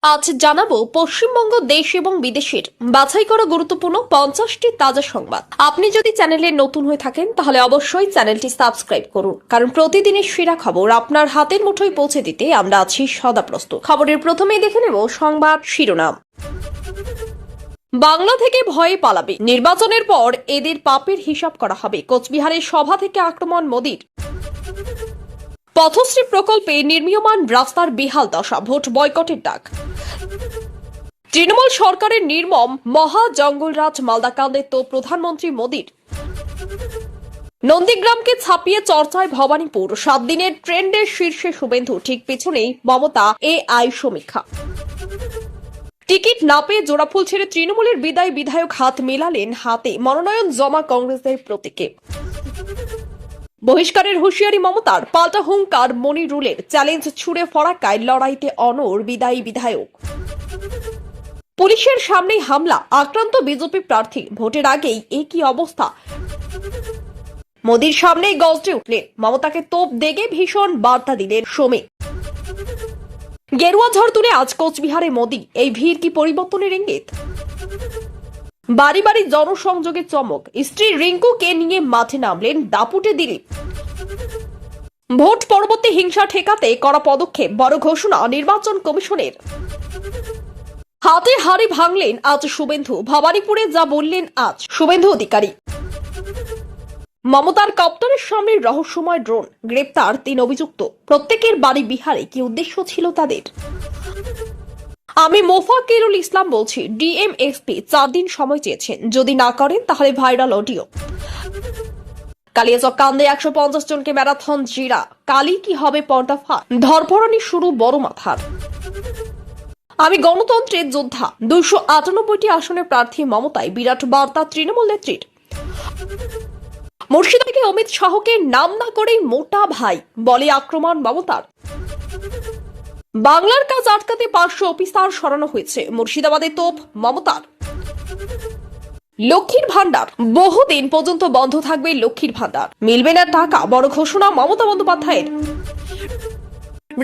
আজ জানাবো পশ্চিমবঙ্গ দেশ এবং বিদেশের বাছাই করা গুরুত্বপূর্ণ 50টি তাজা সংবাদ। আপনি যদি চ্যানেলে নতুন হয়ে থাকেন তাহলে অবশ্যই চ্যানেলটি সাবস্ক্রাইব করুন, কারণ প্রতিদিনের সেরা খবর আপনার হাতের মুঠোয় পৌঁছে দিতে আমরা আছি সদা প্রস্তুত। খবরের প্রথমেই দেখে নেব সংবাদ শিরোনাম। বাংলা থেকে ভয়ে পালাবে, নির্বাচনের পর এদের পাপের হিসাব করা হবে। কোচবিহারের সভা থেকে আক্রমণ মোদির। পথশ্রী প্রকল্পে নির্মীয়মান রাস্তার বেহাল দশা, ভোট বয়কটের ডাক। তৃণমূল সরকারের নির্মম মহা জঙ্গলরাজ মালদা কাণ্ডে তো প্রধানমন্ত্রী মোদির। নন্দীগ্রামকে ছাপিয়ে চর্চায় ভবানীপুর, 7 দিনের ট্রেন্ডের শীর্ষে শুভেন্দু, ঠিক পেছনেই মমতা এআই সমীক্ষা। টিকিট না পেয়ে জোড়াফুল ছেড়ে তৃণমূলের বিদায় বিধায়ক হাত মেলালেন, হাতে মনোনয়ন জমা কংগ্রেসের প্রতীকে। বহিষ্কারের হুঁশিয়ারি মমতার, পাল্টা হুঙ্কার মনিরুলের, চ্যালেঞ্জ ছুড়ে ফরাক্কায় লড়াইতে অনড় বিদায়ী বিধায়ক। পুলিশের সামনেই হামলা, আক্রান্ত বিজেপি প্রার্থী, ভোটের আগেই একই অবস্থা। মোদির সামনেই গর্জে উঠলেন, মমতাকে তোপ দেগে ভীষণ বার্তা দিলেন সোমে। গেরুয়া ঝড় তুলে আজ কোচবিহারে মোদি, এই ভিড় কি পরিবর্তনের ইঙ্গিত? বাড়ি বাড়ি জনসংযোগের চমক, স্ত্রী রিঙ্কুকে নিয়ে মাঠে নামলেন দাপুটে দিলীপ। ভোট পরবর্তী হিংসা ঠেকাতে কড়া পদক্ষেপ, বড় ঘোষণা নির্বাচন কমিশনের। হাতে হাড়ি ভাঙলেন আজ শুভেন্দু, ভবানীপুরে যা বললেন আজ শুভেন্দু অধিকারী। মমতার কপ্টারের সামনে রহস্যময় ড্রোন, গ্রেপ্তার 3 অভিযুক্ত, প্রত্যেকের বাড়ি বিহারে, কি উদ্দেশ্য ছিল তাদের? আমি মোফাকিরুল ইসলাম বলছি, ডিএমএসপি 4 দিন সময় চেয়েছেন, যদি না করেন তাহলে ভাইরাল অডিও। কালিয়াচক কান্দে 150 জনকে ম্যারাথন জিরা, কালি কি হবে পর্দাফাঁস, ধরপড়ানি শুরু বড় মাথার। আমি গণতন্ত্রের যোদ্ধা, 298টি আসনের প্রার্থী মমতায় বিরাট বার্তা তৃণমূল নেত্রীর। মুর্শিদাবাদে অমিত শাহকে নাম না করেই মোটা ভাই বলে আক্রমণ মমতার। বাংলার কাজ আটকাতে 500 অফিসার সরানো হয়েছে, মুর্শিদাবাদে তোপ মমতার। লক্ষ্মীর ভান্ডার, বহুদিন পর্যন্ত বন্ধ থাকবে লক্ষ্মীর ভান্ডার, মিলবে না টাকা, বড় ঘোষণা মমতা বন্দ্যোপাধ্যায়ের।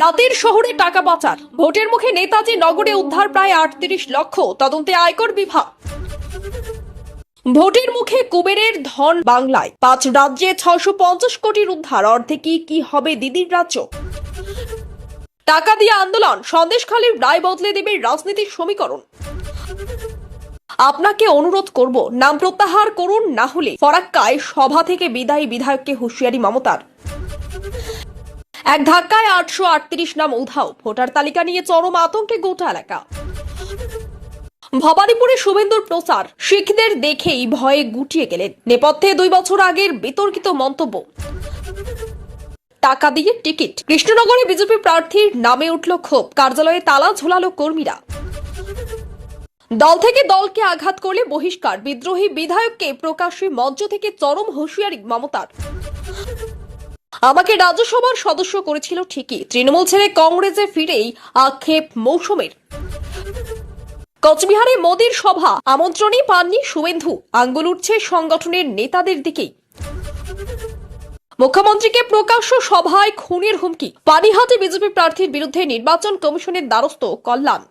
রাতের শহরে টাকা পাচার, ভোটের মুখে নেতাজি নগরে উদ্ধার প্রায় 38 লক্ষ, তদন্তে আয়কর বিভাগ। ভোটের মুখে কুবেরের ধন বাংলায়, 5 রাজ্যে 650 কোটির উদ্ধার, অর্ধে কি হবে দিদির রাজ্য। টাকা দিয়ে আন্দোলন, সন্দেশখালীর রায় বদলে দেবে রাজনীতির সমীকরণ। আপনাকে অনুরোধ করব, নাম প্রত্যাহার করুন, না হলে ফরাক্কায় সভা থেকে বিদায়ী বিধায়ককে হুঁশিয়ারি মমতার। এক ধাক্কায় 838 নাম উধাও, ভোটার তালিকা নিয়ে চরম আতঙ্কে গোটা এলাকা। ভবানীপুরে শুভেন্দুর প্রচার, শিখদের দেখেই ভয়ে গুটিয়ে গেলেন, নেপথ্যে 2 বছর আগের বিতর্কিত মন্তব্য। টাকা দিয়ে টিকিট, কৃষ্ণনগরে বিজেপি প্রার্থীর নামে উঠল ক্ষোভ, কার্যালয়ে তালা ঝোলালো কর্মীরা। দল থেকে দলকে আঘাত করলে বহিষ্কার, বিদ্রোহী বিধায়ককে প্রকাশ্যে মঞ্চ থেকে চরম হুঁশিয়ারি মমতার। আমাকে রাজ্যসভার সদস্য করেছিল ঠিকই, তৃণমূল ছেড়ে কংগ্রেসে ফিরেই আক্ষেপ মৌসুমের। কোচবিহারে মোদির সভা, আমন্ত্রণই পাননি শুভেন্দু, আঙ্গুল উঠছে সংগঠনের নেতাদের দিকেই। মুখ্যমন্ত্রীকে প্রকাশ্য সভায় খুনের হুমকি, পানিহাটি বিজেপি প্রার্থীর বিরুদ্ধে নির্বাচন কমিশনের দ্বারস্থ কল্যাণ।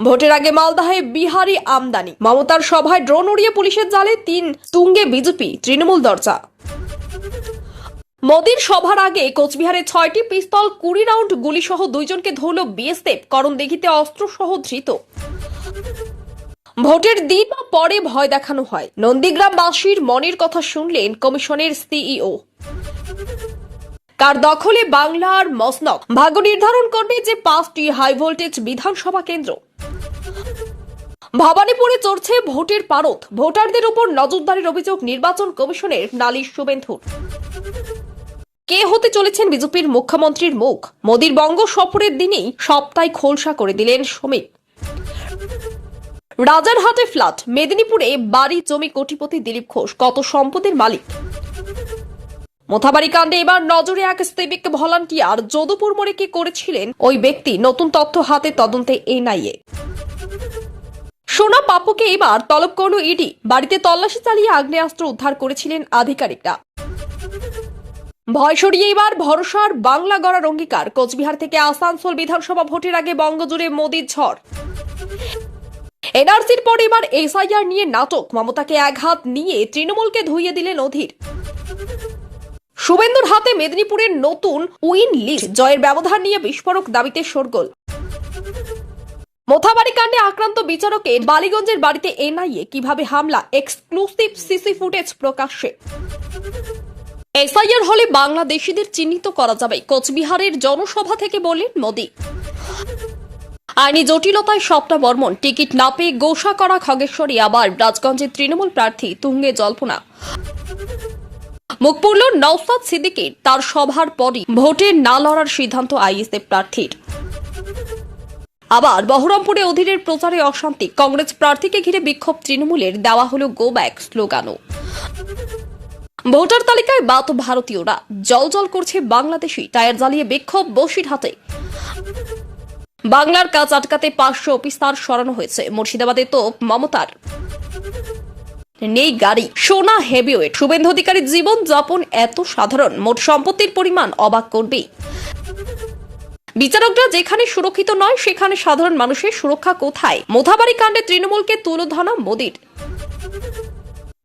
ভোটের আগে মালদাহে বিহারি আমদানি, মমতার সভায় ড্রোন উড়িয়ে পুলিশের জালে 3 তুঙ্গে বিজেপি তৃণমূল দরজা। মোদির সভার আগে কোচবিহারে 6টি পিস্তল, 20 রাউন্ড গুলি সহ 2 জনকে ধরল বিএসএফ, করণদিঘিতে অস্ত্র সহ ধৃত। ভোটের দিন বা পরে ভয় দেখানো হয়, নন্দীগ্রামবাসীর মনের কথা শুনলেন কমিশনের সিইও। কার দখলে বাংলার মসনদ, ভাগ্য নির্ধারণ করবে যে 5টি হাই ভোল্টেজ বিধানসভা কেন্দ্র। ভবানীপুরে চড়ছে ভোটের পারদ, ভোটারদের উপর নজরদারির অভিযোগ নির্বাচন কমিশনের, নালিশ শুভেন্দুর। কে হতে চলেছেন বিজেপির মুখ্যমন্ত্রীর মুখ, মোদির বঙ্গ সফরের দিনেই সপ্তাহে খোলসা করে দিলেন সমীপ। রাজারহাটে ফ্ল্যাট, মেদিনীপুরে বাড়ি জমি কোটিপতি দিলীপ ঘোষ, কত সম্পদের মালিক। মোথাবাড়ি কাণ্ডে এবার নজরে এক সিভিক ভলান্টিয়ার, যদুপুর মোড়ে কি করেছিলেন ওই ব্যক্তি, নতুন তথ্য হাতে, তদন্তে এনআইএ। সোনা পাপ্পুকে এবার তলব করল ইডি, বাড়িতে তল্লাশি চালিয়ে আগ্নেয়াস্ত্র উদ্ধার করেছিলেন আধিকারিকরা। ভয় সরিয়ে এবার ভরসার বাংলা গড়ার অঙ্গীকার। কোচবিহার থেকে আসানসোল বিধানসভা ভোটের আগে বঙ্গজুড়ে মোদির ঝড়। এনআরসির পর এবার এসআইআর নিয়ে নাটক। মমতাকে একহাত নিয়ে তৃণমূলকে ধুইয়ে দিলেন অধীর। শুভেন্দুর হাতে মেদিনীপুরের নতুন উইন লিস্ট। জয়ের ব্যবধান নিয়ে বিস্ফোরক দাবিতে শোরগোল। মোথাবাড়ি কাণ্ডে আক্রান্ত বিচারকের বালিগঞ্জের বাড়িতে এনআইএ কিভাবে হামলা, এক্সক্লুসিভ সিসি ফুটেজ প্রকাশ্যে। এসআইআর হলে বাংলাদেশিদের চিহ্নিত করা যাবে, কোচবিহারের জনসভা থেকে বললেন মোদি। আইনি জটিলতায় সবটা বর্মন, টিকিট না পেয়ে গোসা করা খগেশ্বরী। আবার রাজগঞ্জের তৃণমূল প্রার্থী তুঙ্গে জল্পনা। মুখ পুরল নওশাদ সিদ্দিকীর। তার সভার পরই ভোটে না লড়ার সিদ্ধান্ত আইএসএফ প্রার্থীর। আবার বহরমপুরে অধীরের প্রচারে অশান্তি। কংগ্রেস প্রার্থীকে ঘিরে বিক্ষোভ তৃণমূলের। দেওয়া হলো গো ব্যাক স্লোগানও। ভোটার তালিকায় বাদ ভারতীয়রা। জল করছে বাংলাদেশি। টায়ার জ্বালিয়ে বিক্ষোভ বসিরহাটে। বাংলার কাজ আটকাতে 500 অফিসার সরানো হয়েছে। মুর্শিদাবাদে তো মমতার নেই গাড়ি, সোনা হেভিওয়েট। শুভেন্দু অধিকারীর জীবন যাপন এত সাধারণ, মোট সম্পত্তির পরিমাণ অবাক করবেই। বিচারকরা যেখানে সুরক্ষিত নয় সেখানে সাধারণ মানুষের সুরক্ষা কোথায়? মোথাবাড়ি কাণ্ডে তৃণমূলকে তুলোধনা মোদির।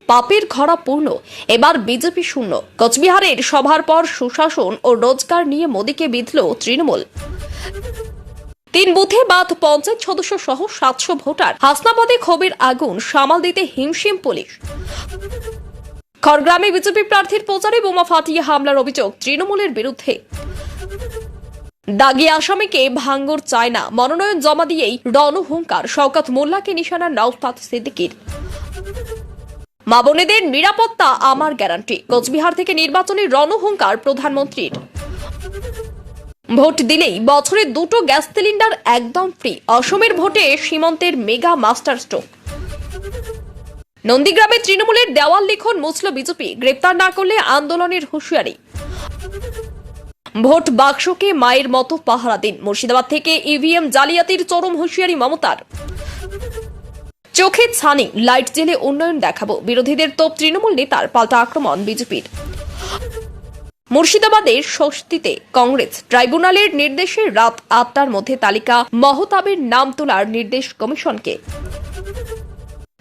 পাপের ঘরা পূর্ণ, এবার বিজেপি শূন্য। কোচবিহারের সভার পর সুশাসন ও রোজগার নিয়ে মোদিকে বিঁধল তৃণমূল। 3 বুথে বাদ পঞ্চায়েত সদস্য সহ 700 ভোটার। হাসনাবাদে ক্ষোভের আগুন সামাল দিতে হিমশিম পুলিশ। খড়গ্রামে বিজেপি প্রার্থীর প্রচারে বোমা ফাটিয়ে হামলার অভিযোগ তৃণমূলের বিরুদ্ধে। দাগি আসামিকে ভাঙ্গর চায় না, মনোনয়ন জমা দিয়েই রণহুঙ্কার। শওকত মোল্লাকে নিশানা নওশাদ সিদ্দিকীর। মা বোনেদের নিরাপত্তা আমার গ্যারান্টি। কোচবিহার থেকে নির্বাচনী রণহুঙ্কার প্রধানমন্ত্রীর। ভোট দিলেই বছরে 2টো গ্যাস সিলিন্ডার একদম ফ্রি। অসমের ভোটে সীমন্তের মেগা মাস্টার স্ট্রোক। নন্দীগ্রামে তৃণমূলের দেওয়াল লিখন মুছল বিজেপি। গ্রেপ্তার না করলে আন্দোলনের হুঁশিয়ারি। ভোট বাক্সকে মায়ের মতো পাহারা দিন। মুর্শিদাবাদ থেকে ইভিএম জালিয়াতির চরম হুঁশিয়ারি মমতার। চোখে ছানি, লাইট জেলে উন্নয়ন দেখাবো। বিরোধীদের তোপ তৃণমূল নেতার। পাল্টা আক্রমণ বিজেপির। মুর্শিদাবাদের স্বস্তিতে কংগ্রেস। ট্রাইব্যুনালের নির্দেশে রাত 8টার মধ্যে তালিকা মহতাবের নাম তোলার নির্দেশ কমিশনকে।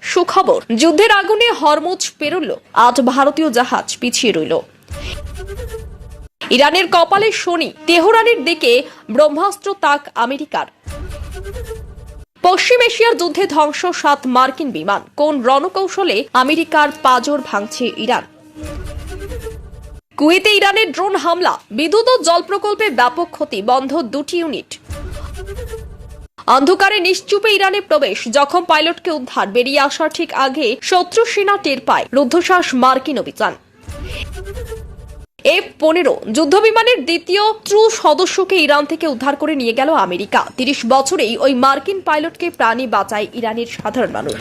সুখবর, যুদ্ধের আগুনে হরমুজ পেরোল। 8 ভারতীয় জাহাজ পিছিয়ে রইল। ইরানের কপালে শনি। তেহরানের দিকে ব্রহ্মাস্ত্র তাক আমেরিকার। পশ্চিম এশিয়ার যুদ্ধে ধ্বংস 7 মার্কিন বিমান। কোন রণকৌশলে আমেরিকার পাজর ভাঙছে ইরান? কুয়েতে ইরানের ড্রোন হামলা। বিদ্যুৎ ও জল প্রকল্পে ব্যাপক ক্ষতি। বন্ধ 2টি ইউনিট। অন্ধকারে নিশ্চুপে ইরানে প্রবেশ। জখম পাইলটকে উদ্ধার। বেরিয়ে আসার ঠিক আগে শত্রু সেনা টের পায়। রুদ্ধশ্বাস মার্কিন অভিযান। F-15 যুদ্ধবিমানের দ্বিতীয় ক্রু সদস্যকে ইরান থেকে উদ্ধার করে নিয়ে গেল আমেরিকা। 30 বছরেই ওই মার্কিন পাইলটকে প্রাণী বাঁচায় ইরানের সাধারণ মানুষ।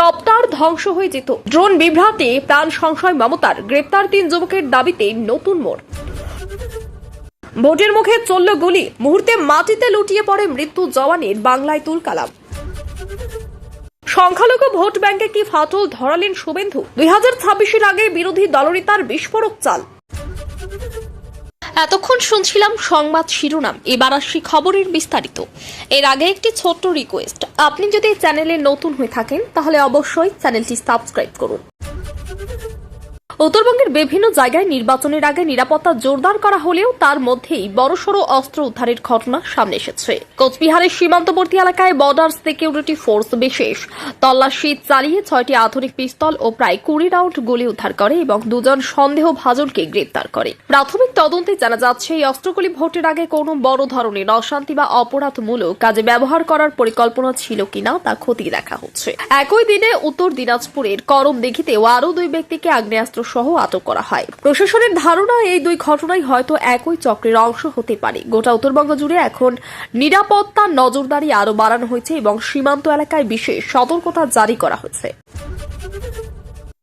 কপ্টার ধ্বংস হয়ে যেত। ড্রোন বিভ্রাটে প্রাণ সংশয় মমতার। গ্রেপ্তার 3 যুবকের দাবিতে নতুন মোড়। ভোটের মুখে চলল গুলি। মুহূর্তে মাটিতে লুটিয়ে পড়ে মৃত্যু জওয়ানের। বাংলায় তুলকালাম। সংখ্যালঘু ভোট ব্যাংকে কি ফাটল ধরালেন শুভেন্দু? 2026-এর আগে বিরোধী দলনেতার বিস্ফোরক চাল। এতক্ষণ শুনছিলাম সংবাদ শিরোনাম। এবার আসছি খবরের বিস্তারিত। এর আগে একটি ছোট্ট রিকোয়েস্ট, আপনি যদি চ্যানেলে নতুন হয়ে থাকেন তাহলে অবশ্যই চ্যানেলটি সাবস্ক্রাইব করুন। উত্তরবঙ্গের বিভিন্ন জায়গায় নির্বাচনের আগে নিরাপত্তা জোরদার করা হলেও তার মধ্যেই বড়সড় অস্ত্র উদ্ধারের ঘটনা সামনে এসেছে। কোচবিহারের সীমান্তবর্তী এলাকায় বর্ডার সিকিউরিটি ফোর্স বিশেষ তল্লাশি চালিয়ে 6টি আধুনিক পিস্তল ও প্রায় 20 রাউন্ড গুলি উদ্ধার করে এবং 2 জন সন্দেহভাজনকে গ্রেপ্তার করে। প্রাথমিক তদন্তে জানা যাচ্ছে এই অস্ত্রগুলি ভোটের আগে কোনো বড় ধরনের অশান্তি বা অপরাধমূলক কাজে ব্যবহার করার পরিকল্পনা ছিল কিনা তা খতিয়ে দেখা হচ্ছে। একই দিনে উত্তর দিনাজপুরের করমদিঘিতেও আরও 2 ব্যক্তিকে আগ্নেয়াস্ত্র সহ আটক করা হয়। প্রশাসনের ধারণা এই 2 ঘটনাই হয়তো একই চক্রের অংশ হতে পারে। গোটা উত্তরবঙ্গ জুড়ে এখন নিরাপত্তা নজরদারি আরো বাড়ানো হয়েছে এবং সীমান্ত এলাকায় বিশেষ সতর্কতা জারি করা হয়েছে।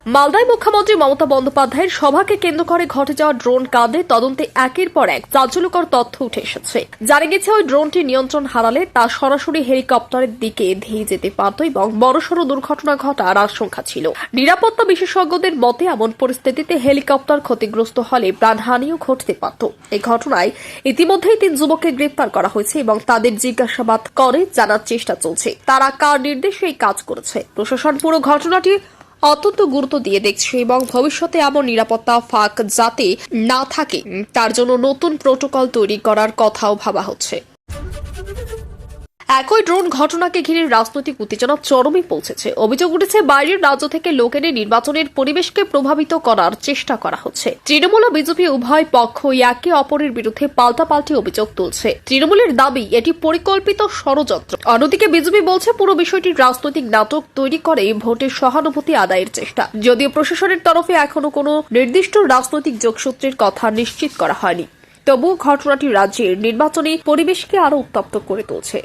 মালদায় মুখ্যমন্ত্রী মমতা বন্দ্যোপাধ্যায়ের সভাকে কেন্দ্র করে ঘটে যাওয়া ড্রোন কাণ্ডে তদন্তে একের পর এক চাঞ্চল্যকর তথ্য উঠে এসেছে। জানা গেছে ওই ড্রোনটি নিয়ন্ত্রণ হারালে তা সরাসরি হেলিকপ্টারের দিকে ধেয়ে যেতে পারত এবং বড়সড় দুর্ঘটনা ঘটার আশঙ্কা ছিল। নিরাপত্তা বিশেষজ্ঞদের মতে এমন পরিস্থিতিতে হেলিকপ্টার ক্ষতিগ্রস্ত হলে প্রাণহানিও ঘটতে পারত। এই ঘটনায় ইতিমধ্যেই 3 যুবককে গ্রেপ্তার করা হয়েছে এবং তাদের জিজ্ঞাসাবাদ করে জানার চেষ্টা চলছে তারা কার নির্দেশে এই কাজ করেছে। প্রশাসন পুরো ঘটনাটি অত্যন্ত গুরুত্ব দিয়ে দেখছে এবং ভবিষ্যতে এমন নিরাপত্তা ফাঁক যাতে না থাকে তার জন্য নতুন প্রোটোকল তৈরি করার কথাও ভাবা হচ্ছে। একই ড্রোন ঘটনাকে ঘিরে রাজনৈতিক উত্তেজনা চরমে পৌঁছেছে। অভিযোগ উঠেছে বাইরের রাজ্য থেকে লোক এনে নির্বাচনের পরিবেশকে প্রভাবিত করার চেষ্টা করা হচ্ছে। তৃণমূল ও বিজেপি উভয় পক্ষই একে অপরের বিরুদ্ধে পাল্টাপাল্টি অভিযোগ তুলছে। তৃণমূলের দাবি এটি পরিকল্পিত ষড়যন্ত্র। অন্যদিকে বিজেপি বলছে পুরো বিষয়টি রাজনৈতিক নাটক তৈরি করে ভোটের সহানুভূতি আদায়ের চেষ্টা। যদিও প্রশাসনের তরফে এখনো কোনো নির্দিষ্ট রাজনৈতিক যোগসূত্রের কথা নিশ্চিত করা হয়নি, তবুও ঘটনাটি রাজ্যের নির্বাচনী পরিবেশকে আরো উত্তপ্ত করে তুলছে।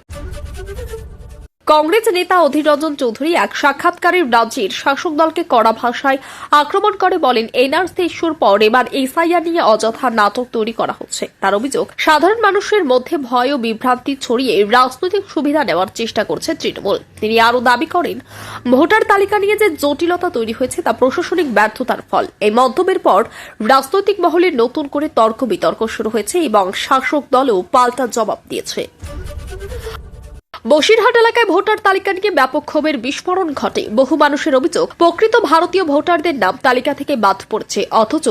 কংগ্রেস নেতা অধীর রঞ্জন চৌধুরী এক সাক্ষাৎকারে রাজ্যের শাসক দলকে কড়া ভাষায় আক্রমণ করে বলেন, এনআরসি ইস্যুর পর এবার এসআইআর নিয়ে অযথা নাটক তৈরি করা হচ্ছে। তার অভিযোগ, সাধারণ মানুষের মধ্যে ভয় ও বিভ্রান্তি ছড়িয়ে রাজনৈতিক সুবিধা নেওয়ার চেষ্টা করছে তৃণমূল। তিনি আরও দাবি করেন, ভোটার তালিকা নিয়ে যে জটিলতা তৈরি হয়েছে তা প্রশাসনিক ব্যর্থতার ফল। এই মন্তব্যের পর রাজনৈতিক মহলে নতুন করে তর্ক বিতর্ক শুরু হয়েছে এবং শাসক দলও পাল্টা জবাব দিয়েছে। বসিরহাট এলাকায় ভোটার তালিকা নিয়ে ব্যাপক ক্ষোভের বিস্ফোরণ ঘটে। বহু মানুষের অভিযোগ, প্রকৃত ভারতীয় ভোটারদের নাম তালিকা থেকে বাদ পড়ছে, অথচ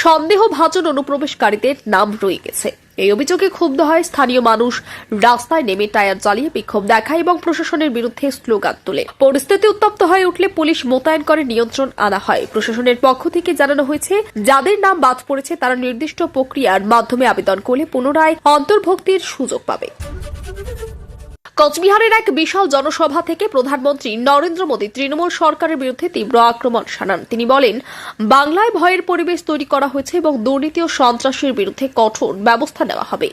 সন্দেহভাজন অনুপ্রবেশকারীদের নাম রয়ে গেছে। এই অভিযোগে ক্ষুব্ধ হয় স্থানীয় মানুষ, রাস্তায় নেমে টায়ার জ্বালিয়ে বিক্ষোভ দেখায় এবং প্রশাসনের বিরুদ্ধে স্লোগান তোলে। পরিস্থিতি উত্তপ্ত হয়ে উঠলে পুলিশ মোতায়েন করে নিয়ন্ত্রণ আনা হয়। প্রশাসনের পক্ষ থেকে জানানো হয়েছে, যাদের নাম বাদ পড়েছে তারা নির্দিষ্ট প্রক্রিয়ার মাধ্যমে আবেদন করলে পুনরায় অন্তর্ভুক্তির সুযোগ পাবে। কোচবিহারের এক বিশাল জনসভা থেকে প্রধানমন্ত্রী নরেন্দ্র মোদী তৃণমূল সরকারের বিরুদ্ধে তীব্র আক্রমণ শানান। তিনি বলেন, বাংলায় ভয়ের পরিবেশ তৈরি করা হয়েছে এবং দুর্নীতি ও সন্ত্রাসের বিরুদ্ধে কঠোর ব্যবস্থা নেওয়া হবে।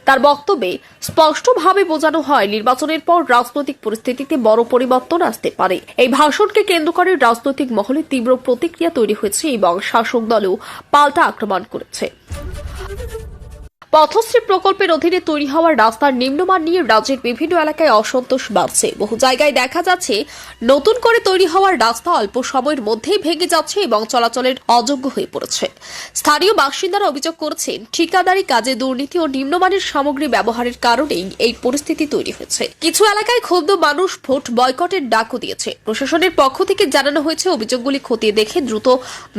তার বক্তব্যে স্পষ্টভাবে বোঝানো হয়, নির্বাচনের পর রাজনৈতিক পরিস্থিতিতে বড় পরিবর্তন আসতে পারে। এই ভাষণকে কেন্দ্র করে রাজনৈতিক মহলে তীব্র প্রতিক্রিয়া তৈরি হয়েছে এবং শাসক দলও পাল্টা আক্রমণ করেছে। পথশ্রী প্রকল্পের অধীনে তৈরি হওয়া রাস্তার নিম্নমান নিয়ে রাজ্যের বিভিন্ন এলাকায় অসন্তোষ বাড়ছে। বহু জায়গায় দেখা যাচ্ছে নতুন করে তৈরি হওয়ার রাস্তা অল্প সময়ের মধ্যেই ভেঙে যাচ্ছে এবং চলাচলের অযোগ্য হয়ে পড়েছে। স্থানীয় বাসিন্দারা অভিযোগ করছেন, ঠিকাদারি কাজে দুর্নীতি ও নিম্নমানের সামগ্রী ব্যবহারের কারণেই এই পরিস্থিতি তৈরি হয়েছে। কিছু এলাকায় ক্ষুব্ধ মানুষ ভোট বয়কটের ডাকও দিয়েছে। প্রশাসনের পক্ষ থেকে জানানো হয়েছে, অভিযোগগুলি খতিয়ে দেখে দ্রুত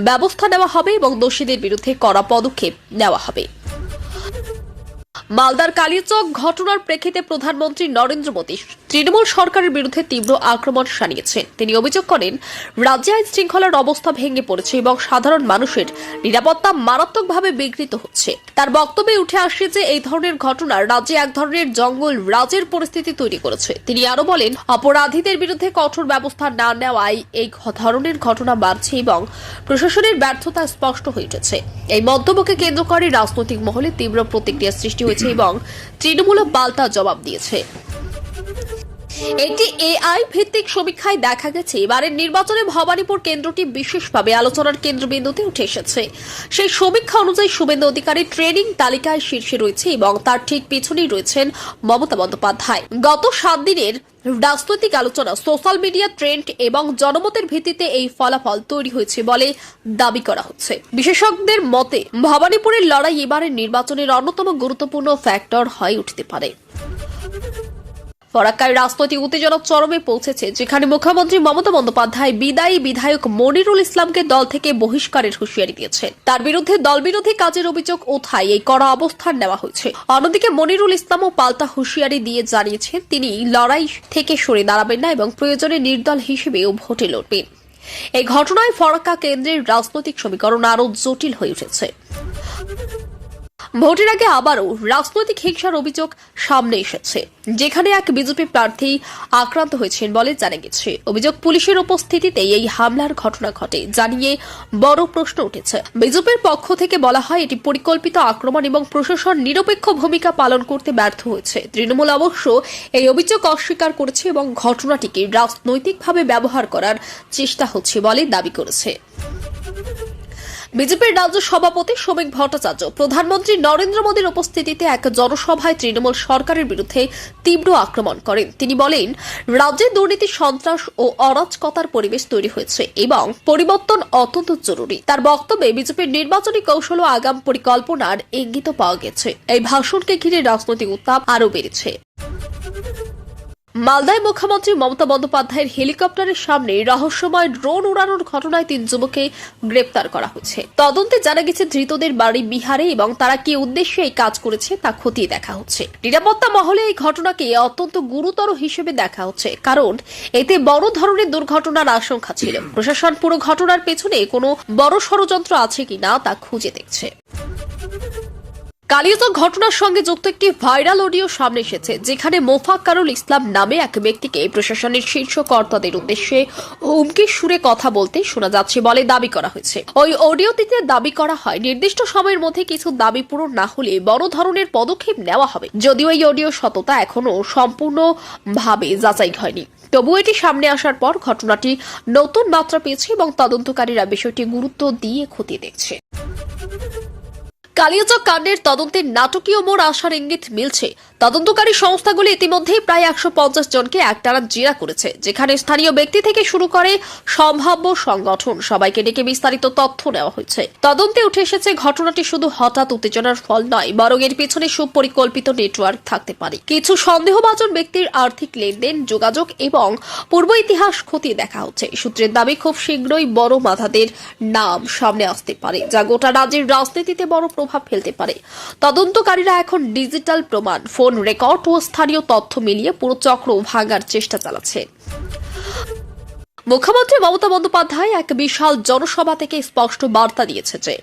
ব্যবস্থা নেওয়া হবে এবং দোষীদের বিরুদ্ধে কড়া পদক্ষেপ নেওয়া হবে। মালদার কালিয়াচক ঘটনার প্রেক্ষিতে প্রধানমন্ত্রী নরেন্দ্র মোদী তৃণমূল সরকারের বিরুদ্ধে তীব্র আক্রমণ শানিয়েছেন। তিনি অভিযোগ করেন, রাজ্যে আইন শৃঙ্খলার অবস্থা ভেঙে পড়েছে এবং সাধারণ মানুষের নিরাপত্তা মারাত্মকভাবে বিঘ্নিত হচ্ছে। তার বক্তব্যে উঠে আসে যে এই ধরনের ঘটনা রাজ্যে এক ধরনের জঙ্গল রাজের পরিস্থিতি তৈরি করেছে। তিনি আরো বলেন, অপরাধীদের বিরুদ্ধে কঠোর ব্যবস্থা না নেওয়ায় এই ধরনের ঘটনা বাড়ছে এবং প্রশাসনের ব্যর্থতা স্পষ্ট হয়ে উঠেছে। এই মন্তব্যকে কেন্দ্র করে রাজনৈতিক মহলে তীব্র প্রতিক্রিয়া সৃষ্টি হয়েছে এবং তৃণমূল পাল্টা জবাব দিয়েছে। একটি এআই ভিত্তিক সমীক্ষায় দেখা গেছে, এবারের নির্বাচনে ভবানীপুর কেন্দ্রটি বিশেষভাবে আলোচনার কেন্দ্রবিন্দুতে উঠে এসেছে। সেই সমীক্ষা অনুযায়ী শুভেন্দু অধিকারী ট্রেনিং তালিকায় শীর্ষে রয়েছে এবং তার ঠিক পিছনেই রয়েছেন মমতা বন্দ্যোপাধ্যায়। গত 7 দিনের রাজনৈতিক আলোচনা, সোশ্যাল মিডিয়া ট্রেন্ড এবং জনমতের ভিত্তিতে এই ফলাফল তৈরি হয়েছে বলে দাবি করা হচ্ছে। বিশেষজ্ঞদের মতে ভবানীপুরের লড়াই এবারের নির্বাচনের অন্যতম গুরুত্বপূর্ণ ফ্যাক্টর হয়ে উঠতে পারে। ফরাক্কায় রাজনৈতিক উত্তেজনা চরমে পৌঁছেছে, যেখানে মুখ্যমন্ত্রী মমতা বন্দ্যোপাধ্যায় বিদায়ী বিধায়ক মনিরুল ইসলামকে দল থেকে বহিষ্কারের হুঁশিয়ারি দিয়েছেন। তার বিরুদ্ধে দলবিরোধী কাজের অভিযোগ ওঠায় এই কড়া অবস্থান নেওয়া হয়েছে। অন্যদিকে মনিরুল ইসলামও পাল্টা হুঁশিয়ারি দিয়ে জানিয়েছেন, তিনি লড়াই থেকে সরে দাঁড়াবেন না এবং প্রয়োজনে নির্দল হিসেবেও ভোটে লড়বেন। এই ঘটনায় ফরাক্কা কেন্দ্রের রাজনৈতিক সমীকরণ আরও জটিল হয়ে উঠেছে। ভোটের আগে আবারও রাজনৈতিক হিংসার অভিযোগ সামনে এসেছে, যেখানে এক বিজেপি প্রার্থী আক্রান্ত হয়েছেন বলে জানা গেছে। অভিযোগ পুলিশের উপস্থিতিতে এই হামলার ঘটনা ঘটে, জানিয়ে বড় প্রশ্ন উঠেছে। বিজেপির পক্ষ থেকে বলা হয় এটি পরিকল্পিত আক্রমণ এবং প্রশাসন নিরপেক্ষ ভূমিকা পালন করতে ব্যর্থ হয়েছে। তৃণমূল অবশ্য এই অভিযোগ অস্বীকার করেছে এবং ঘটনাটিকে রাজনৈতিকভাবে ব্যবহার করার চেষ্টা হচ্ছে বলে দাবি করেছে। বিজেপির রাজ্য সভাপতি শ্রমিক ভট্টাচার্য প্রধানমন্ত্রী নরেন্দ্র মোদীর উপস্থিতিতে এক জনসভায় তৃণমূল সরকারের বিরুদ্ধে তীব্র আক্রমণ করেন। তিনি বলেন, রাজ্যে দুর্নীতি, সন্ত্রাস ও অরাজকতার পরিবেশ তৈরি হয়েছে এবং পরিবর্তন অত্যন্ত জরুরি। তার বক্তব্যে বিজেপির নির্বাচনী কৌশল ও আগাম পরিকল্পনার ইঙ্গিত পাওয়া গেছে। এই ভাষণকে ঘিরে রাজনৈতিক উত্তাপ আরও বেড়েছে। মালদায় মুখ্যমন্ত্রী মমতা বন্দ্যোপাধ্যায়ের হেলিকপ্টারের সামনে রহস্যময় ড্রোন উড়ানোর ঘটনায় 3 যুবককে গ্রেপ্তার করা হয়েছে। তদন্তে জানা গেছে ধৃতদের বাড়ি বিহারে এবং তারা কি উদ্দেশ্যে এই কাজ করেছে তা খতিয়ে দেখা হচ্ছে। নিরাপত্তা মহলে এই ঘটনাকে অত্যন্ত গুরুতর হিসেবে দেখা হচ্ছে, কারণ এতে বড় ধরনের দুর্ঘটনার আশঙ্কা ছিল। প্রশাসন পুরো ঘটনার পেছনে কোনো বড় ষড়যন্ত্র আছে কিনা তা খুঁজে দেখছে। কালিয়াচক ঘটনার সঙ্গে যুক্ত একটি ভাইরাল অডিও সামনে এসেছে, যেখানে মোফাক্কারুল ইসলাম নামে এক ব্যক্তিকে প্রশাসনের শীর্ষ কর্তাদের উদ্দেশ্যে হুমকির সুরে কথা বলতে শোনা যাচ্ছে বলে দাবি করা হয়েছে। ওই অডিওটিতে দাবি করা হয়, নির্দিষ্ট সময়ের মধ্যে কিছু দাবি পূরণ না হলে বড় ধরনের পদক্ষেপ নেওয়া হবে। যদিও এই অডিও সততা এখনো সম্পূর্ণভাবে যাচাই হয়নি, তবু এটি সামনে আসার পর ঘটনাটি নতুন মাত্রা পেয়েছে এবং তদন্তকারীরা বিষয়টি গুরুত্ব দিয়ে খতিয়ে দেখছে। কালিয়াচক কাণ্ডের তদন্তের নাটকীয় মোড় আসার ইঙ্গিত মিলছে। তদন্তকারী সংস্থাগুলি ইতিমধ্যেই প্রায় 150 জনকে একটানা জেরা করেছে, যেখানে স্থানীয় ব্যক্তি থেকে শুরু করে সম্ভাব্য সংগঠন সবাইকে ডেকে বিস্তারিত তথ্য নেওয়া হয়েছে। তদন্তে উঠে এসেছে ঘটনাটি শুধু হঠাৎ উত্তেজনার ফল নয়, বরং এর পেছনে সুপরিকল্পিত নেটওয়ার্ক থাকতে পারে। কিছু সন্দেহভাজন ব্যক্তির আর্থিক লেনদেন, যোগাযোগ এবং পূর্ব ইতিহাস খতিয়ে দেখা হচ্ছে। সূত্রের দাবি, খুব শীঘ্রই বড় মাথাদের নাম সামনে আসতে পারে, যা গোটা রাজ্যের রাজনীতিতে বড় প্রভাব ফেলতে পারে। তদন্তকারীরা এখন ডিজিটাল প্রমাণ, ফোন রেকর্ড ও স্থানীয় তথ্য মিলিয়ে পুরো চক্র ভাঙার চেষ্টা চালাচ্ছে। মুখ্যমন্ত্রী মমতা বন্দ্যোপাধ্যায় এক বিশাল জনসভা থেকে স্পষ্ট বার্তা দিয়েছে যে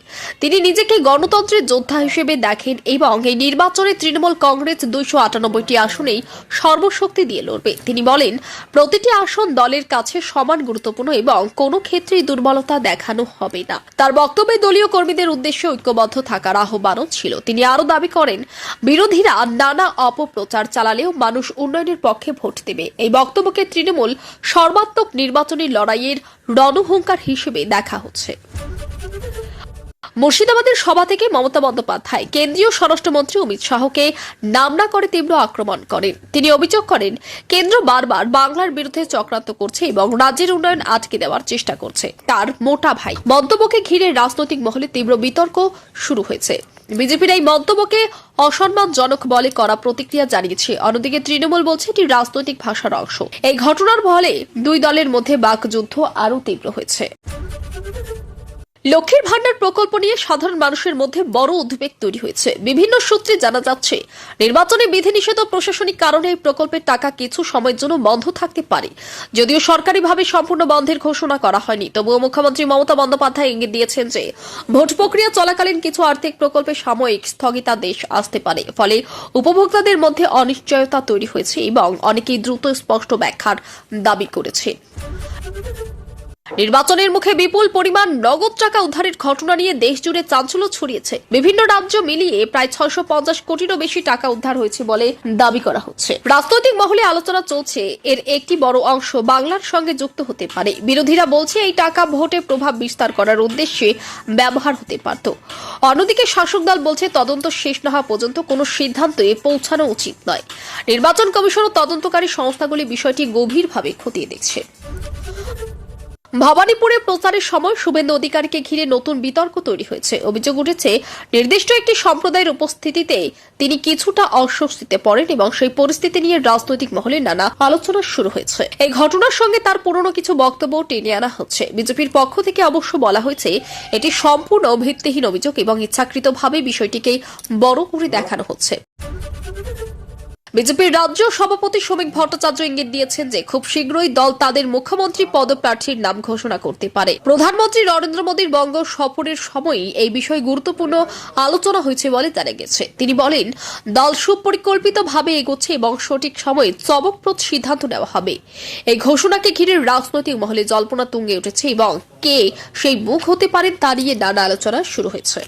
তিনি নিজেকে গণতন্ত্রের যোদ্ধা হিসেবে দেখেন এবং এই নির্বাচনে তৃণমূল কংগ্রেস 298টি আসনেই সর্বশক্তি দিয়ে লড়বে। তিনি বলেন, প্রতিটি আসন দলের কাছে সমান গুরুত্বপূর্ণ এবং কোনো ক্ষেত্রেই দুর্বলতা দেখানো হবে না। তার বক্তব্যে দলীয় কর্মীদের উদ্দেশ্যে ঐক্যবদ্ধ থাকার আহ্বানও ছিল। তিনি আরও দাবি করেন, বিরোধীরা নানা অপপ্রচার চালালেও মানুষ উন্নয়নের পক্ষে ভোট দেবে। এই বক্তব্যকে তৃণমূল সর্বাত্মক নির্বাচনী লড়াইয়ের রণহুঙ্কার হিসেবে দেখা হচ্ছে। মুর্শিদাবাদের সভা থেকে মমতা বন্দ্যোপাধ্যায় কেন্দ্রীয় স্বরাষ্ট্রমন্ত্রী অমিত শাহকে নাম না করে তীব্র আক্রমণ করেন। তিনি অভিযোগ করেন, কেন্দ্র বারবার বাংলার বিরুদ্ধে চক্রান্ত করছে এবং রাজ্যের উন্নয়ন আটকে দেওয়ার চেষ্টা করছে। তার মোটা ভাই মন্তব্যকে ঘিরে রাজনৈতিক মহলে তীব্র বিতর্ক শুরু হয়েছে। বিজেপির এই মন্তব্যকে অসম্মানজনক বলে করা প্রতিক্রিয়া জানিয়েছে। অন্যদিকে তৃণমূল বলছে এটি রাজনৈতিক ভাষার অংশ। এই ঘটনার ফলে দুই দলের মধ্যে বাকযুদ্ধ আরও তীব্র হয়েছে। লক্ষ্মীর ভান্ডার প্রকল্প নিয়ে সাধারণ মানুষের মধ্যে বড় উদ্বেগ তৈরি হয়েছে। বিভিন্ন সূত্রে জানা যাচ্ছে, নির্বাচনে বিধিনিষেধ ও প্রশাসনিক কারণে এই প্রকল্পের টাকা কিছু সময়ের জন্য বন্ধ থাকতে পারে। যদিও সরকারিভাবে সম্পূর্ণ বন্ধের ঘোষণা করা হয়নি, তবুও মুখ্যমন্ত্রী মমতা বন্দ্যোপাধ্যায় ইঙ্গিত দিয়েছেন যে ভোট প্রক্রিয়া চলাকালীন কিছু আর্থিক প্রকল্পে সাময়িক স্থগিতাদেশ আসতে পারে। ফলে উপভোক্তাদের মধ্যে অনিশ্চয়তা তৈরি হয়েছে এবং অনেকেই দ্রুত স্পষ্ট ব্যাখ্যার দাবি করেছে। নির্বাচনের মুখে বিপুল পরিমাণ নগদ টাকা উদ্ধারের ঘটনা নিয়ে দেশ জুড়ে চাঞ্চল্য ছড়িয়েছে। বিভিন্ন রাজ্য মিলিয়ে প্রায় 650 কোটিরও বেশি টাকা উদ্ধার হয়েছে বলে দাবি করা হচ্ছে। রাজনৈতিক মহলে আলোচনা চলছে, এর একটি বড় অংশ বাংলার সঙ্গে যুক্ত হতে পারে। বিরোধীরা বলছে এই টাকা ভোটে প্রভাব বিস্তার করার উদ্দেশ্যে ব্যবহার হতে পারত। অন্যদিকে শাসক দল বলছে তদন্ত শেষ না হওয়া পর্যন্ত কোনো সিদ্ধান্তে পৌঁছানো উচিত নয়। নির্বাচন কমিশন ও তদন্তকারী সংস্থাগুলি বিষয়টি গভীরভাবে খতিয়ে দেখছে। ভবানীপুরে প্রচারের সময় শুভেন্দু অধিকারীকে ঘিরে নতুন বিতর্ক তৈরি হয়েছে। অভিযোগ উঠেছে, নির্দিষ্ট একটি সম্প্রদায়ের উপস্থিতিতে তিনি কিছুটা অস্বস্তিতে পড়েন এবং সেই পরিস্থিতি নিয়ে রাজনৈতিক মহলে নানা আলোচনা শুরু হয়েছে। এই ঘটনার সঙ্গে তার পুরনো কিছু বক্তব্য টেনে আনা হচ্ছে। বিজেপির পক্ষ থেকে অবশ্য বলা হয়েছে এটি সম্পূর্ণ ভিত্তিহীন অভিযোগ এবং ইচ্ছাকৃতভাবে বিষয়টিকে বড় করে দেখানো হচ্ছে। বিজেপির রাজ্য সভাপতি শ্রমিক ভট্টাচার্য ইঙ্গিত দিয়েছেন যে খুব শীঘ্রই দল তাদের মুখ্যমন্ত্রী পদপ্রার্থীর নাম ঘোষণা করতে পারে। প্রধানমন্ত্রী নরেন্দ্র মোদীর বঙ্গ সফরের সময়ই এই বিষয়ে গুরুত্বপূর্ণ আলোচনা হয়েছে বলে জানা গেছে। তিনি বলেন, দল সুপরিকল্পিতভাবে এগোচ্ছে এবং সঠিক সময়ে চমকপ্রদ সিদ্ধান্ত নেওয়া হবে। এই ঘোষণাকে ঘিরে রাজনৈতিক মহলে জল্পনা তুঙ্গে উঠেছে এবং কে সেই মুখ হতে পারেন তা নিয়ে নানা আলোচনা শুরু হয়েছে।